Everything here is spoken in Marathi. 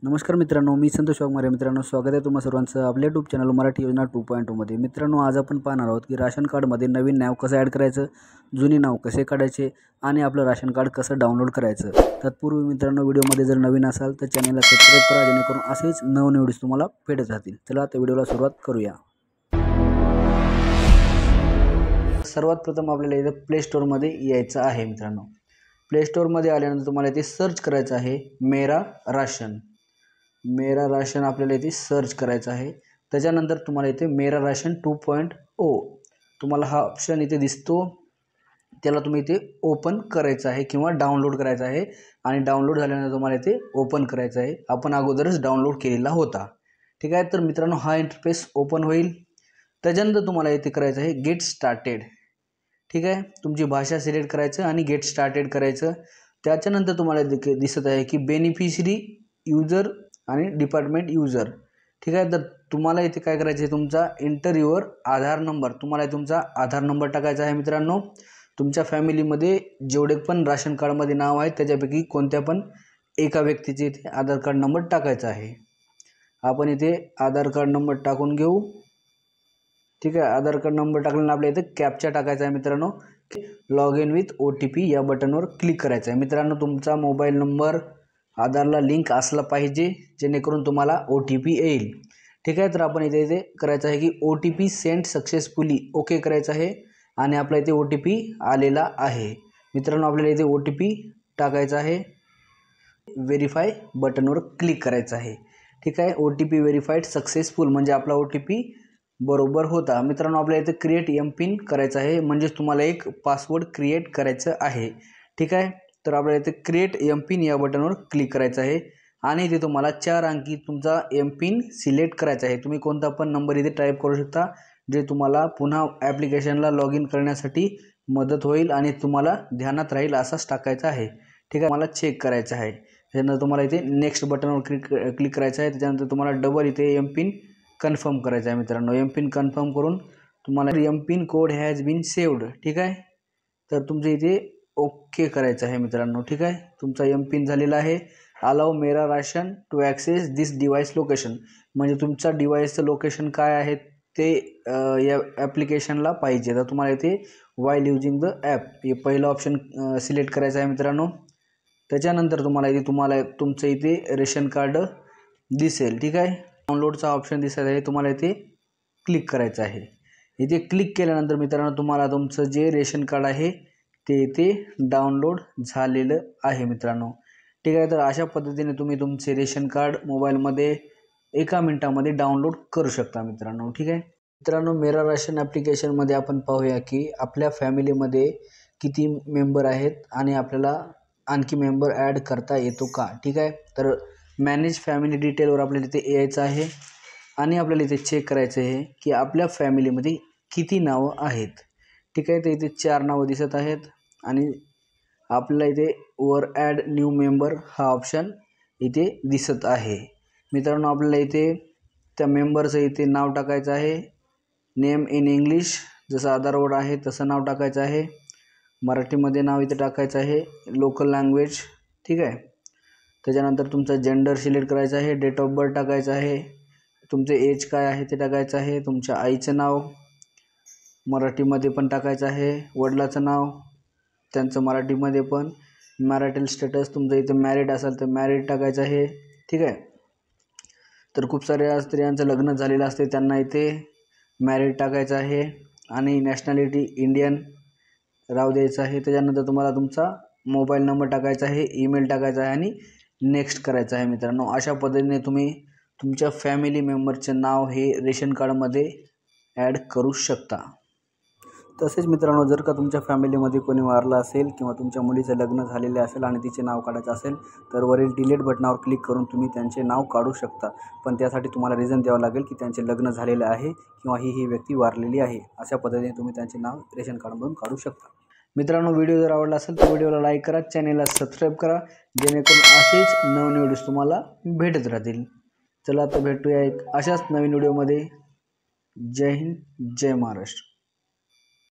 नमस्कार मित्रांनो, मी संतोष वाघमारे. मित्रांनो, स्वागत आहे तुम्हा सर्वांचं आपल्या यूट्यूब चॅनल मराठी योजना 2.0 मध्ये. मित्रांनो, आज आपण पाहणार आहोत की राशन कार्डमध्ये नवीन नाव कसं ॲड करायचं, जुनी नाव कसे काढायचे आणि आपलं राशन कार्ड कसं डाउनलोड करायचं. तत्पूर्वी मित्रांनो, व्हिडिओमध्ये जर नवीन असाल तर चॅनलला सबस्क्राईब करा, जेणेकरून असेच नवनवीन व्हिडिओज तुम्हाला भेटत राहतील. चला आता व्हिडिओला सुरुवात करूया. सर्वात प्रथम आपल्याला इथं प्ले स्टोअरमध्ये यायचं आहे. मित्रांनो, प्ले स्टोअरमध्ये आल्यानंतर तुम्हाला इथे सर्च करायचं आहे मेरा राशन आपल्याला इथे सर्च करायचं आहे. त्याच्यानंतर तुम्हाला इथे मेरा राशन 2.0 तुम्हाला हा ऑप्शन इथे दिसतो, त्याला तुम्ही इथे ओपन करायचं आहे किंवा डाउनलोड करायचं आहे. आणि डाउनलोड झाल्यानंतर तुम्हाला इथे ओपन करायचं आहे. आपण अगोदरच डाउनलोड केलेला होता. ठीक आहे. तर मित्रांनो, हा इंटरफेस ओपन होईल. त्याच्यानंतर तुम्हाला इथे करायचं आहे गेट स्टार्टेड. ठीक आहे. तुमची भाषा सिलेक्ट करायचं आणि गेट स्टार्टेड करायचं. त्याच्यानंतर तुम्हाला दिसत आहे की बेनिफिशरी यूजर आणि डिपार्टमेंट यूजर. ठीक आहे. तर तुम्हाला इथे काय करायचं आहे, तुमचा एंटर युअर आधार नंबर. तुम्हाला तुमचा आधार नंबर टाकायचा आहे. मित्रांनो, तुमच्या फॅमिलीमध्ये जेवढे पण राशन कार्डमध्ये नाव आहेत त्याच्यापैकी कोणत्या पण एका व्यक्तीचे इथे आधार कार्ड नंबर टाकायचा आहे. आपण इथे आधार कार्ड नंबर टाकून घेऊ. ठीक आहे. आधार कार्ड नंबर टाकल्यानंतर आपल्या इथे कॅप्चा टाकायचा आहे. मित्रांनो, लॉग इन विथ OTP या बटनवर क्लिक करायचं आहे. मित्रांनो, तुमचा मोबाईल नंबर आधारला लिंक असला पाहिजे, जेणेकरून तुम्हाला OTP येईल. ठीक आहे. तर आपण इथे करायचं आहे की OTP सेंड सक्सेसफुली ओके करायचं आहे आणि आपल्या इथे OTP आलेला आहे. मित्रांनो, आपल्याला इथे OTP टाकायचा आहे. व्हेरीफाय बटनवर क्लिक करायचं आहे. ठीक आहे. OTP व्हेरीफाईड सक्सेसफुल म्हणजे आपला OTP बरोबर होता. मित्रांनो, आपल्याला इथे क्रिएट एमपिन करायचं आहे, म्हणजेच तुम्हाला एक पासवर्ड क्रिएट करायचं आहे. ठीक आहे. तर आपल्याला इथे क्रिएट एमपिन या बटनवर क्लिक करायचं आहे आणि इथे तुम्हाला 4 अंकी तुमचा एमपिन सिलेक्ट करायचा आहे. तुम्ही कोणता पण नंबर इथे टाईप करू शकता, जे तुम्हाला पुन्हा ॲप्लिकेशनला लॉग इन करण्यासाठी मदत होईल आणि तुम्हाला ध्यानात राहील असाच टाकायचा आहे. ठीक आहे. मला चेक करायचं आहे. त्यानंतर तुम्हाला इथे नेक्स्ट बटनवर क्लिक करायचं आहे. त्याच्यानंतर तुम्हाला डबल इथे एमपिन कन्फर्म करायचं आहे. मित्रांनो, एमपिन कन्फर्म करून तुम्हाला MPIN code has been saved. ठीक आहे. तर तुमचं इथे ओके करायचं आहे. मित्रांनो, ठीक आहे. तुमचा एमपिन झालेला आहे. Allow Mera Ration to access this device location, म्हणजे तुमचा डिव्हाइसचं लोकेशन काय आहे ते या ॲप्लिकेशनला पाहिजे. तर तुम्हाला इथे वाईल युजिंग द ॲप हे पहिलं ऑप्शन सिलेक्ट करायचं आहे. मित्रांनो, त्याच्यानंतर तुम्हाला तुमचं इथे रेशन कार्ड दिसेल. ठीक आहे. डाउनलोडचा ऑप्शन दिसत आहे, तुम्हाला इथे क्लिक करायचं आहे. इथे क्लिक केल्यानंतर मित्रांनो, तुम्हाला तुमचं जे रेशन कार्ड आहे ते इथे डाउनलोड झालेलं आहे. मित्रांनो, ठीक आहे. तर अशा पद्धतीने तुम्ही तुमचे रेशन कार्ड मोबाईलमध्ये 1 मिनिटामध्ये डाउनलोड करू शकता. मित्रांनो, ठीक आहे. मित्रांनो, मेरा राशन ॲप्लिकेशनमध्ये आपण पाहूया की आपल्या फॅमिलीमध्ये किती मेंबर आहेत आणि आपल्याला आणखी मेंबर ॲड करता येतो का. ठीक आहे. तर मॅनेज फॅमिली डिटेलवर आपल्याला इथे यायचं आहे आणि आपल्याला इथे चेक करायचं आहे की आपल्या फॅमिलीमध्ये किती नावं आहेत. ठीक आहे. तर इथे 4 नावं दिसत आहेत आणि आपल्याला इथे वर ॲड न्यू मेंबर हा ऑप्शन इथे दिसत आहे. मित्रांनो, आपल्याला इथे त्या मेंबरचं इथे नाव टाकायचं आहे. नेम इन इंग्लिश, जसं आधारवर आहे तसं नाव टाकायचं आहे. मराठीमध्ये नाव इथे टाकायचं आहे. Local language. ठीक आहे. त्याच्यानंतर तुमचा जेंडर सिलेक्ट करायचा आहे. डेट ऑफ बर्थ टाकायचं आहे. तुमचे एज काय आहे ते टाकायचं आहे. तुमच्या आईचं नाव मराठीमध्ये पण टाकायचं आहे. वडिलाचं नाव त्यांचं मराठीमध्ये पण. मॅरिटल स्टेटस तुमचं इथे मॅरिड असेल तर मॅरिड टाकायचं आहे. ठीक आहे. तर खूप साऱ्या स्त्रियांचं लग्न झालेलं असते, त्यांना इथे मॅरिड टाकायचं आहे आणि नॅशनॅलिटी इंडियन राहू द्यायचं आहे. त्याच्यानंतर तुम्हाला तुमचा मोबाईल नंबर टाकायचा आहे, ईमेल टाकायचा आहे आणि नेक्स्ट करायचं आहे. मित्रांनो, अशा पद्धतीने तुम्ही तुमच्या फॅमिली मेंबरचे नाव हे रेशन कार्डमध्ये ॲड करू शकता. तसेच मित्रांनो, जर का तुमच्या फॅमिलीमध्ये कोणी वारलं असेल किंवा तुमच्या मुलीचं लग्न झालेले असेल आणि तिचे नाव काढायचं असेल तर वरील डिलीट बटनावर क्लिक करून तुम्ही त्यांचे नाव काढू शकता. पण त्यासाठी तुम्हाला रिझन द्यावं लागेल की त्यांचे लग्न झालेलं आहे किंवा ही व्यक्ती वारलेली आहे. अशा पद्धतीने तुम्ही त्यांचे नाव रेशन कार्डमधून काढू शकता. मित्रांनो, व्हिडिओ जर आवडला असेल तर व्हिडिओला लाईक करा, चॅनेलला सबस्क्राईब करा, जेणेकरून असेच नवनवीन व्हिडिओज तुम्हाला भेटत राहतील. चला, तर भेटूया एक अशाच नवीन व्हिडिओमध्ये. जय हिंद, जय महाराष्ट्र.